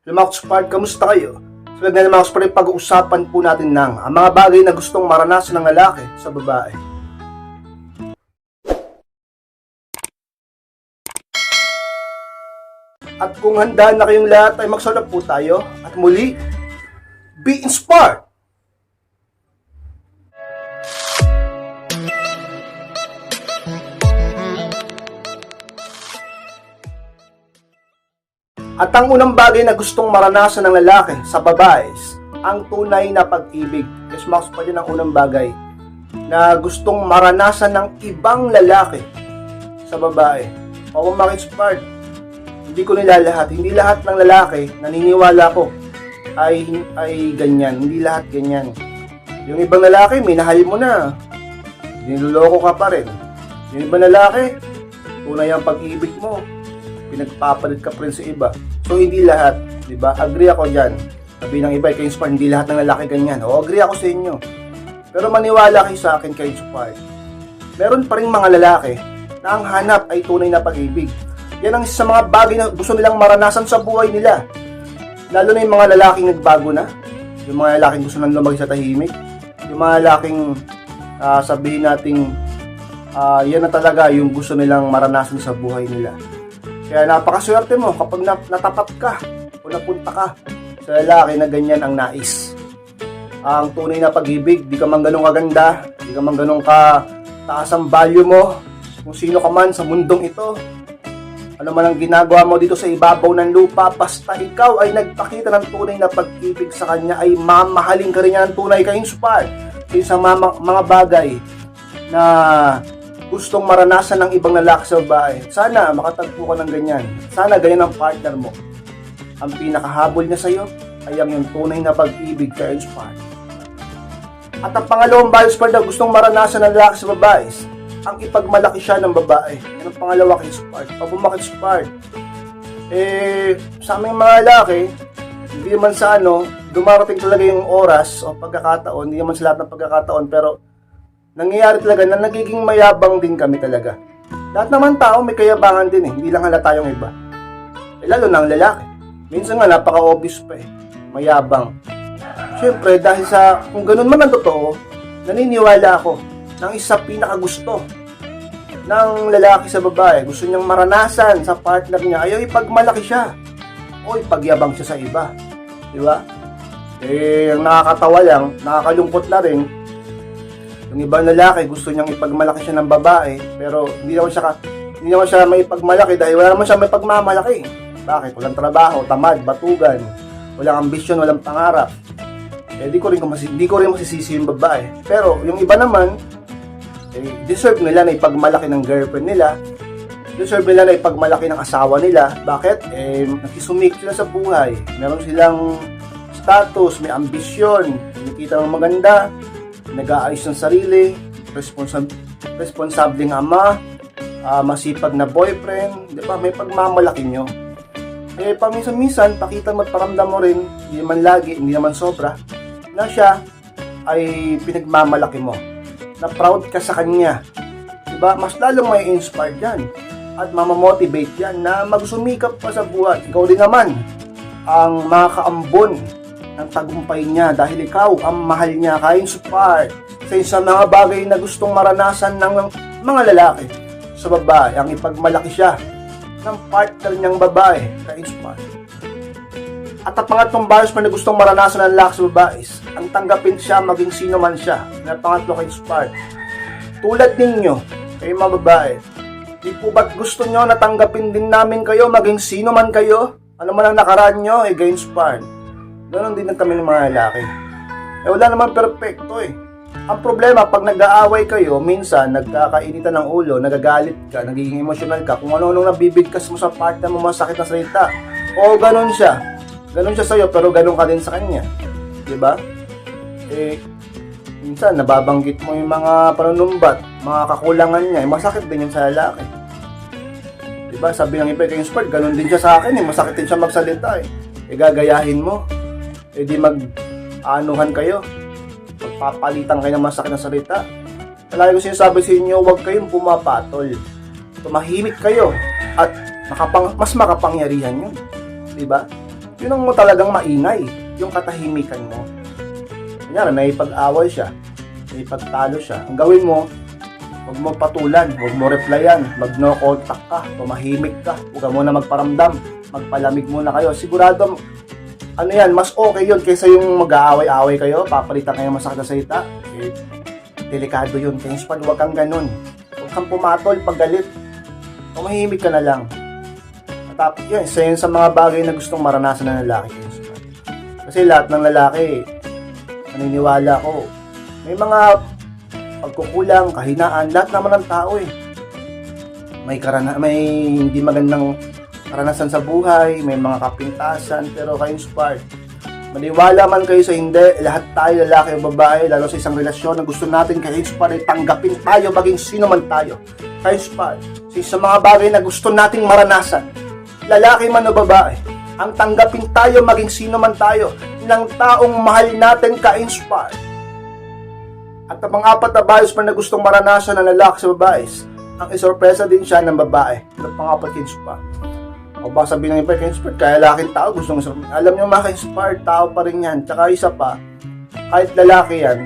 Mga Kuspard, kamusta kayo? So, na mga Kuspard, pag-uusapan po natin ng ang mga bagay na gustong maranasan ng lalaki sa babae. At kung handa na kayong lahat ay magsulap po tayo at muli, be inspired! At ang unang bagay na gustong maranasan ng lalaki sa babae is ang tunay na pag-ibig. Yes, Max, pa din ang unang bagay na gustong maranasan ng ibang lalaki sa babae. O kung ma-inspired, hindi ko nilalahat. Hindi lahat ng lalaki, naniniwala ko, ay ganyan. Hindi lahat ganyan. Yung ibang lalaki, minahal mo na. Niloloko ka pa rin. Yung ibang lalaki, tunay ang pag-ibig mo. Pinagpapalit ka pa rin sa iba. So, hindi lahat. Diba? Agree ako dyan. Sabi ng iba, kayo inspired, hindi lahat ng lalaki ganyan. O, agree ako sa inyo. Pero maniwala kayo sa akin, kayo inspired. Meron pa rin mga lalaki na ang hanap ay tunay na pag-ibig. Yan ang isa sa mga bagay na gusto nilang maranasan sa buhay nila. Lalo na yung mga lalaking nagbago na. Yung mga lalaking gusto nang lumaki sa tahimik. Yung mga lalaking sabihin nating yan na talaga yung gusto nilang maranasan sa buhay nila. Kaya napakaswerte mo kapag natapat ka o napunta ka sa lalaki na ganyan ang nais. Ang tunay na pag-ibig, di ka man ganun kaganda, di ka man ganun ka taas ang value mo, kung sino ka man sa mundong ito. Ano man ang ginagawa mo dito sa ibabaw ng lupa, basta ikaw ay nagpakita ng tunay na pag-ibig sa kanya, ay mamahalin ka rin niya ng tunay, ka-inspired. Kaya sa mga bagay na gustong maranasan ng ibang lalaki sa babae, sana makatagpo ka ng ganyan. Sana ganyan ang partner mo. Ang pinakahabol niya sa'yo ay ang yung tunay na pag-ibig, ka-inspired. At ang pangalawang values pa na gustong maranasan ng lalaki sa babae, ang ipagmalaki siya ng babae. Yan ang pangalawa, ka-inspired. Pag umak-inspired, sa aming mga lalaki, hindi naman sa dumarating talaga yung oras o pagkakataon, hindi naman sa lahat ng pagkakataon, pero nangyayari talaga na nagiging mayabang din kami talaga. Lahat naman tao may kayabangan din hindi lang halata yung iba. Lalo na ang lalaki. Minsan nga napaka-obvious pa mayabang. Siyempre dahil sa, kung ganun man ang totoo, naniniwala ako ng isa pinakagusto ng lalaki sa babae. Gusto niyang maranasan sa partner niya, ayaw ipagmalaki siya o ipagyabang siya sa iba. Diba? Ang nakakatawa lang, nakakalungkot na rin, yung ibang lalaki gusto niyang ipagmalaki siya ng babae, pero hindi naman siya may ipagmalaki dahil wala naman siya may pagmamalaki. Bakit? Walang trabaho, tamad, batugan, walang ambisyon, walang pangarap. Di ko rin masisisi yung babae. Pero yung iba naman, deserve nila na ipagmalaki ng girlfriend nila, deserve nila na ipagmalaki ng asawa nila. Bakit? Nakisumik sila sa buhay. Meron silang status, may ambisyon, nakikita ng maganda, nag-aayos ng sarili, responsableng ama, masipag na boyfriend, di ba? May pagmamalaki nyo. Paminsan-minsan, pakita mo at paramdam mo rin, hindi naman lagi, hindi naman sobra, na siya ay pinagmamalaki mo. Na proud ka sa kanya. Di ba? Mas lalong may inspired yan. At mamamotivate yan na magsumikap pa sa buhay. Ikaw din naman ang makakaambon ng tagumpay niya dahil ikaw ang mahal niya, ka-inspired sa mga bagay na gustong maranasan ng mga lalaki sa babae, ang ipagmalaki siya ng partner niyang babae, ka-inspired. At ang pangatlong values na gustong maranasan ng lalaki sa babae, ang tanggapin siya maging sino man siya. Ang pangatlo, ka-inspired. Tulad ninyo, kayo mga babae, di po ba't gusto nyo na tanggapin din namin kayo maging sino man kayo? Ano man ang nakaraan nyo, ka-inspired. Ganon din kami ng mga lalaki. Wala naman perfecto Ang problema, pag nag-aaway kayo, minsan nagkakainitan ng ulo, nagagalit ka, nagiging emotional ka, kung ano-ano nabibigkas mo sa partner mo, masakit na salita. O ganon siya. Ganon siya sa'yo, pero ganon ka din sa kanya. Diba? Minsan nababanggit mo yung mga panunumbat, mga kakulangan niya, masakit din yun sa lalaki. Diba? Sabi ng iba, ka-inspired, ganon din siya sa akin, masakit din siya magsalita gagayahin mo. Di mag-anuhan kayo, magpapalitan kayo ng masakit na salita. Palagi ko sinasabi sa inyo, huwag kayong pumapatol. Tumahimik kayo at mas makapangyarihan yun. Diba? Yun ang mo talagang maingay, yung katahimikan mo. Kunyari, may pag-away siya, may pagtalo siya. Ang gawin mo, huwag mo patulan, huwag mo replyan, mag-no contact ka, tumahimik ka, huwag ka muna magparamdam, magpalamig muna kayo. Sigurado, ano yan, mas okay yun kaysa yung mag-aaway-aaway kayo, papalitan kayo masakit na salita. Eh, delikado yun. Kaya huwag kang ganun. Huwag kang pumatol pag galit. Tumahimik ka na lang. At yun, isa yun sa mga bagay na gustong maranasan ng lalaki. Kasi lahat ng lalaki, naniniwala ko, may mga pagkukulang, kahinaan, lahat naman ng tao eh. May hindi magandang karanasan sa buhay, may mga kapintasan, pero kayo spark. Maniwala man kayo sa hindi, lahat tayo, lalaki o babae, lalo sa isang relasyon na gusto natin kayo spark, tanggapin tayo, maging sino man tayo. Kayo spark, sa mga bagay na gusto nating maranasan, lalaki man o babae, ang tanggapin tayo, maging sino man tayo, ng taong mahal natin ka-inspire. At ang mga apat na bias pa na gustong maranasan ng lalaki sa babae, ang isorpresa din siya ng babae. At pangapat ka-inspire. O baka sabihin ng iba, ka-inspire, kaya lalaking tao gustong isorpresa. Alam nyo mga ka-inspire, tao pa rin yan. Tsaka isa pa, kahit lalaki yan,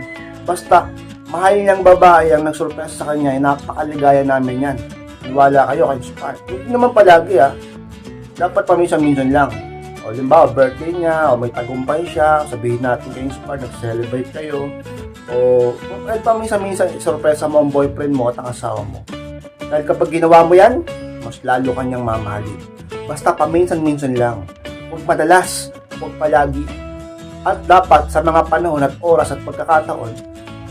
basta mahal niyang babae ang nagsorpresa sa kanya, ay napakaligaya namin yan. Niwala kayo ka-inspire. Hindi naman palagi dapat paminsan-minsan lang. O limbawa, birthday niya, o may tagumpay siya, sabihin natin kayo inspired, nag-celebrate kayo, o kahit paminsan-minsan, sorpresa mo ang boyfriend mo at ang asawa mo. Dahil kapag ginawa mo yan, mas lalo kanyang mamahalin. Basta paminsan-minsan lang. Huwag madalas, huwag palagi. At dapat sa mga panahon at oras at pagkakataon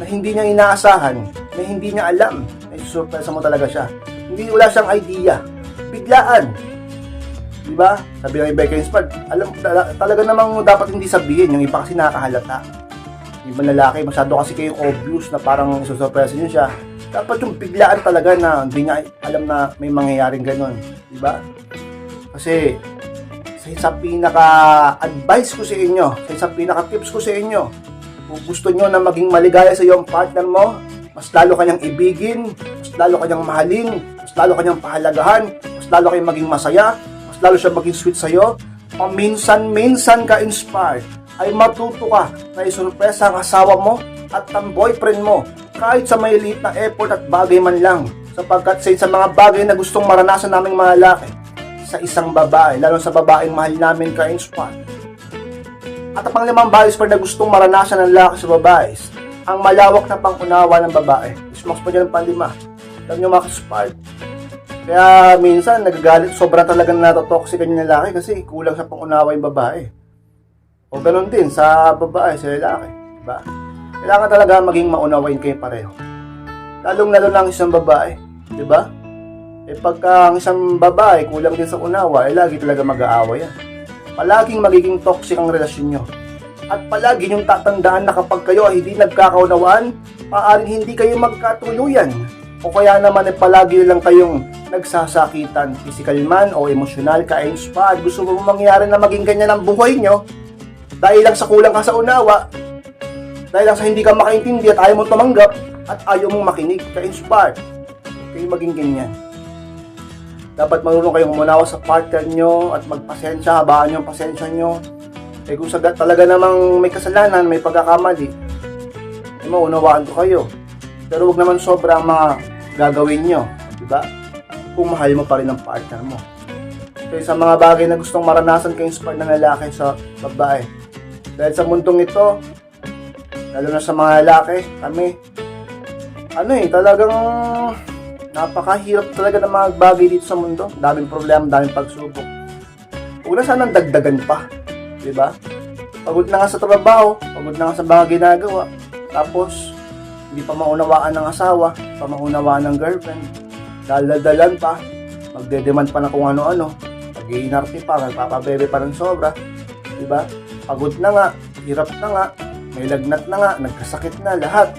na hindi niya inaasahan, na hindi niya alam, na sorpresa mo talaga siya. Hindi wala siyang idea. Biglaan. Diba? Sabi ng iba kayo inspired, alam, talaga namang dapat hindi sabihin, yung iba kasi nakakahalata. Yung iba lalaki, masyado kasi kayong obvious na parang isusurpresa nyo siya. Dapat yung biglaan talaga na hindi niya alam na may mangyayaring ganun. Diba? Kasi sa pinaka-advice ko sa inyo, sa pinaka-tips ko sa inyo, kung gusto nyo na maging maligaya sa iyong partner mo, mas lalo kanyang ibigin, mas lalo kanyang mahalin, mas lalo kanyang pahalagahan, mas lalo kanyang maging masaya, lalo siya maging sweet sa'yo, paminsan-minsan ka-inspired, ay matuto ka na isurpresa ang asawa mo at ang boyfriend mo, kahit sa may liit na effort at bagay man lang, sapagkat sa mga bagay na gustong maranasan naming mga lalaki, sa isang babae, lalo sa babaeng mahal namin ka-inspired. At ang panglimang bagay na gustong maranasan ng lalaki sa babae, ang malawak na pangunawa ng babae. Ismax pa dyan ang panlima. Alam nyo mga ka-inspired, kaya minsan nagagalit, sobra talagang natotoxic yung lalaki kasi kulang sa pangunawa yung babae. O ganun din sa babae, sa lalaki. Diba? Kailangan talaga maging maunawain kayo pareho. Lalong-lalo lang isang babae. Diba? Eh pagka ang isang babae kulang din sa unawa, eh lagi talaga mag-aaway yan. Palaging magiging toxic ang relasyon nyo. At palagi yung tatandaan na kapag kayo ay hindi nagkakaunawaan, maaaring hindi kayo magkatuluyan. O kaya naman palagi lang kayong nagsasakitan, physical man o emosyonal ka-inspired. Gusto mo mangyari na maging ganyan ang buhay nyo dahil lang sa kulang ka sa unawa, dahil lang sa hindi ka makaintindi at ayaw mong tumanggap at ayaw mong makinig, ka-inspired. Kayo maging ganyan. Dapat marunong kayong umunawa sa partner nyo at magpasensya, habaan nyo ang pasensya nyo. Eh kung sagat talaga namang may kasalanan, may pagkakamali, eh maunawaan ko kayo. Pero huwag naman sobra ang mga gagawin nyo, diba? Kung mahal mo pa rin ang partner mo. Kaya sa mga bagay na gustong maranasan kayo inspired ng lalaki sa babae. Dahil sa mundong ito, lalo na sa mga lalaki, kami, talagang napakahirap talaga ng mga bagay dito sa mundo. Daming problema, daming pagsubok. Huwag na sanang dagdagan pa. Diba? Pagod na nga sa trabaho, pagod na nga sa mga ginagawa. Tapos, hindi pa maunawaan ng asawa, pa maunawaan ng girlfriend. Daladalan pa, magde-demand pa na kung ano-ano, pag-iinarte pa, magpapabebe pa ng sobra, diba? Pagod na nga, hirap na nga, may lagnat na nga, nagkasakit na, lahat.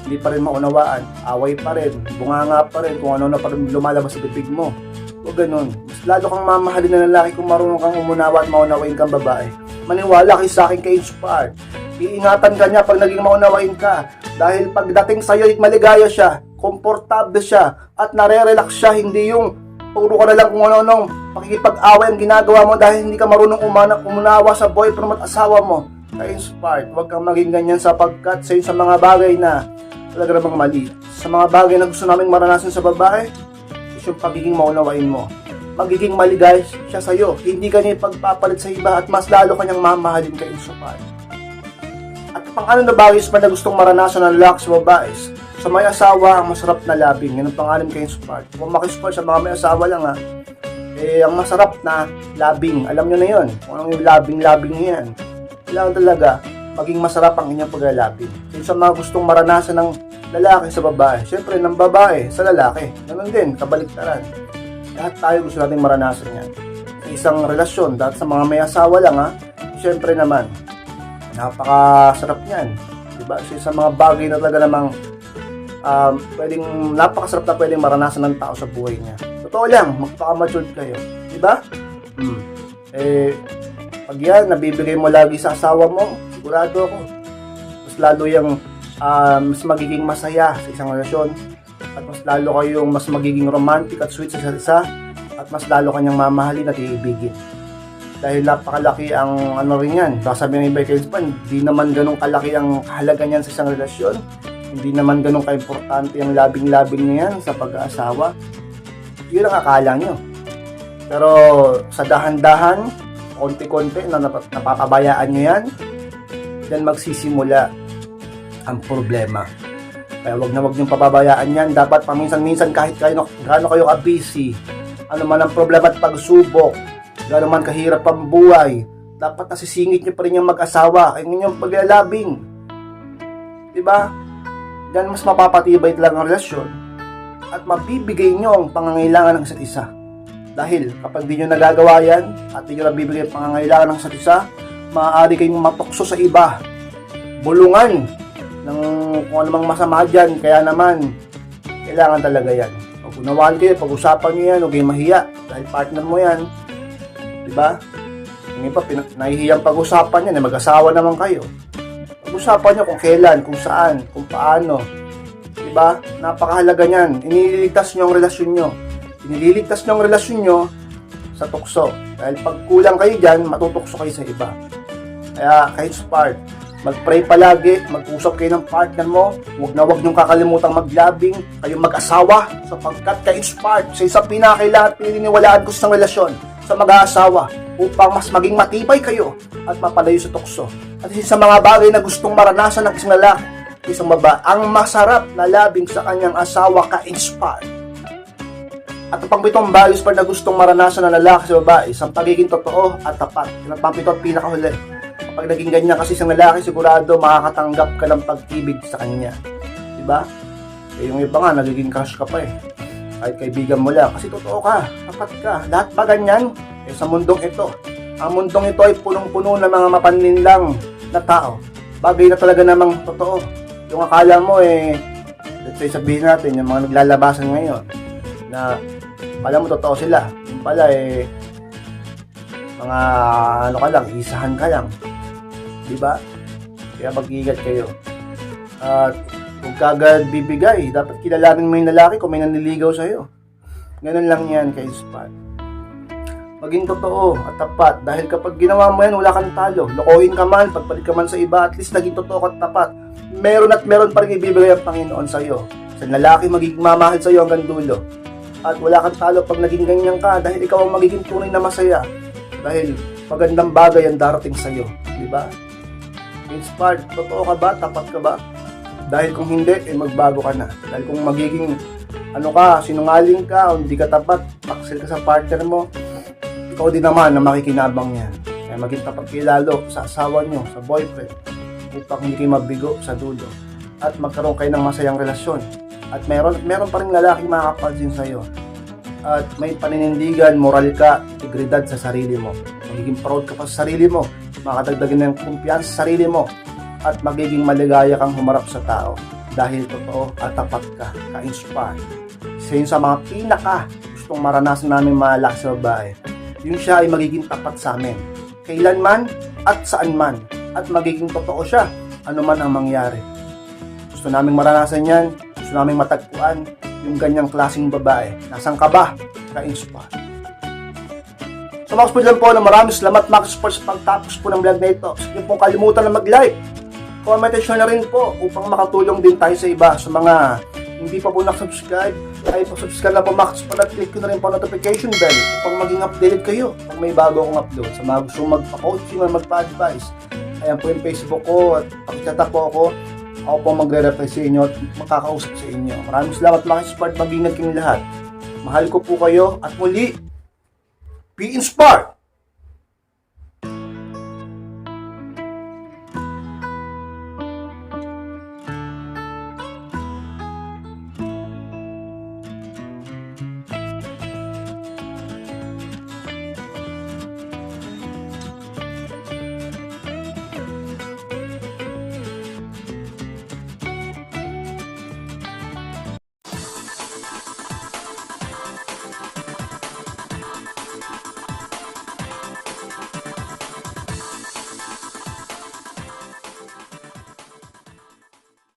Hindi pa rin maunawaan, away pa rin, bunganga pa rin, kung ano na pa rin lumalabas sa bibig mo. O ganun, mas lalo kang mamahalin na lalaki kung marunong kang umunawa at maunawain kang babae. Maniwala kayo sa akin ka-inspired. Iingatan ka niya pag naging maunawain ka. Dahil pagdating sa'yo, maligaya siya, komportable siya, at nare-relax siya, hindi yung puro ka na lang kung ano-anong pakikipag-away ang ginagawa mo dahil hindi ka marunong umunawa sa boyfriend at asawa mo. Ka-inspired, huwag kang maging ganyan sapagkat sa mga bagay na talaga namang mali. Sa mga bagay na gusto naming maranasan sa babae, is yung pagiging maunawain mo. Magiging maligay siya sa'yo. Hindi ka niya pagpapalit sa iba at mas lalo kanyang mamahalin ka-inspired. At pang-ano na bagay pa na gustong maranasan ng lalaki sa babae? Sa may asawa, ang masarap na labing. Yan ang pangalan kay Inspired. Kung makisport sa mga may asawa lang ang masarap na labing. Alam nyo na yun. Kung anong yung labing-labing yan. Kailangan talaga maging masarap ang inyong paglalabing. Sa mga gustong maranasan ng lalaki sa babae, syempre ng babae sa lalaki. Ganun din, kabaliktaran. Lahat tayo gusto nating maranasan yan. Sa isang relasyon, dahil sa mga may asawa lang syempre naman, napakasarap yan. Diba? Sa mga bagay na talaga namang napakasarap na pwedeng maranasan ng tao sa buhay niya. Totoo lang, magpaka-matured kayo. Diba? Pag yan, nabibigay mo lagi sa asawa mo, sigurado ako, mas lalo yung mas magiging masaya sa isang relasyon, at mas lalo kayong mas magiging romantic at sweet sa isa't isa, at mas lalo kanyang mamahalin at iibigin. Dahil napakalaki ang ano rin yan. Baka sabi ng iba kayo, hindi naman ganun kalaki ang kahalaga niyan sa isang relasyon. Hindi naman ganun ka-importante ang labing-labing niyan sa pag-aasawa. Yun ang akala nyo. Pero sa dahan-dahan, konti-konti na napapabayaan nyo yan, then magsisimula ang problema. Kaya wag na wag nyo pababayaan yan. Dapat paminsan-minsan kahit gaano kayo ka-busy, ano man ang problema at pagsubok, gaano man kahirap ang buhay, dapat nasisingit nyo pa rin yung mag-asawa, ay inyong paglalabing. Diba? Diyan mas mapapatibay talaga ang relasyon at mabibigay nyo ang pangangailangan ng isa't isa. Dahil kapag di nyo nagagawa yan at di nyo nabibigay ang pangangailangan ng isa't isa, maaari kayong matukso sa iba, bulungan ng kung anumang masama dyan. Kaya naman, kailangan talaga yan. Pag unawaan kayo, pag-usapan nyo yan, huwag kayong mahiya dahil partner mo yan. Diba? Yung iba, nahihiyang pag-usapan yan, mag-asawa naman kayo. Pag-usapan nyo kung kailan, kung saan, kung paano. Diba? Napakahalaga niyan. Iniligtas nyo ang relasyon nyo. Inililigtas nyo ang relasyon nyo sa tukso. Dahil pag kulang kayo dyan, matutukso kayo sa iba. Kaya kahit sa part, mag-pray palagi, mag-usap kayo ng partner mo, huwag na huwag nyong kakalimutang maglabing, kayong mag-asawa, sapagkat ka-inspired sa isang pinakailangan at pininiwalaan ko sa isang relasyon sa mag-aasawa upang mas maging matibay kayo at mapalayo sa tukso. At isa sa mga bagay na gustong maranasan ng isang lalaki, isang babae, ang masarap na labing sa kanyang asawa ka-inspired. At ang pang-pitong values pa na gustong maranasan ng lalaki sa babae, isang pagiging totoo at tapat. Ang pang-pito at pinakahuli, kapag naging ganyan kasi isang lalaki, sigurado makakatanggap ka ng pag-ibig sa kanya. Diba? Eh, yung iba nga, nagiging crush ka pa eh. Kahit kaibigan mo lang. Kasi totoo ka, tapat ka. Lahat ba ganyan? Eh, sa mundong ito. Ang mundong ito ay punong-puno ng mga mapanlinlang na tao. Bagay na talaga namang totoo. Yung akala mo let's say sabihin natin, yung mga naglalabasan ngayon, na pala mo totoo sila. Yung pala mga ano ka lang, isahan ka lang. Diba? Kaya mag-iingat kayo. At kung kagad bibigay, dapat kilalanin mo yung lalaki kung may nanliligaw sa'yo. Ganun lang yan kay Spot. Maging totoo at tapat. Dahil kapag ginawa mo yan, wala kang talo. Lokohin ka man, pagpalit ka man sa iba, at least naging totoo at tapat. Meron at meron pa rin ibibigay ang Panginoon sa'yo. Sa lalaki, magiging mamahal sa'yo hanggang dulo. At wala kang talo pag naging ganyan ka, dahil ikaw ang magiging tunay na masaya. Dahil magandang bagay ang darating sa'yo. Diba? Inspired, totoo ka ba? Tapat ka ba? Dahil kung hindi, magbago ka na. Dahil kung magiging sinungaling ka, o hindi ka tapat, paksil ka sa partner mo, ikaw din naman na makikinabang yan. Kaya maging tapat kayo lalo sa asawa nyo, sa boyfriend, upang hindi kayo mabigo sa dulo. At magkaroon kayo ng masayang relasyon. At meron pa rin lalaking makakapansin sa'yo. At may paninindigan, moral ka, integridad sa sarili mo. Magiging proud ka pa sa sarili mo. Makadagdagan ng kumpiyansa sa sarili mo. At magiging maligaya kang humarap sa tao. Dahil totoo at tapat ka, ka-inspire. Isa yun sa mga pinaka gustong maranasan namin mga lalaki sa babae. Yung siya ay magiging tapat sa amin. Kailanman at saan man. At magiging totoo siya, ano man ang mangyari. Gusto naming maranasan yan. Gusto naming matagpuan yung ganyang klaseng babae. Nasaan ka ba? ka-inspire. So mga kasport lang po na maraming salamat mga kasport sa pagtapos po ng vlog na ito. Huwag niyo pong kalimutan na mag-like, comment and share na rin po upang makatulong din tayo sa iba. Sa mga hindi pa po nakasubscribe, ay pa-subscribe na po mga kasport at click ko na rin po notification bell upang maging updated kayo pag may bago akong upload. Sa mga gusto magpa-coaching o magpa-advise, ayan po yung Facebook ko at pakichat po ako. Ako po magre-reply sa inyo at makakausap sa inyo. Maraming salamat mga kasport, mag-ingat kayong lahat. Mahal ko po kayo at muli, be inspired!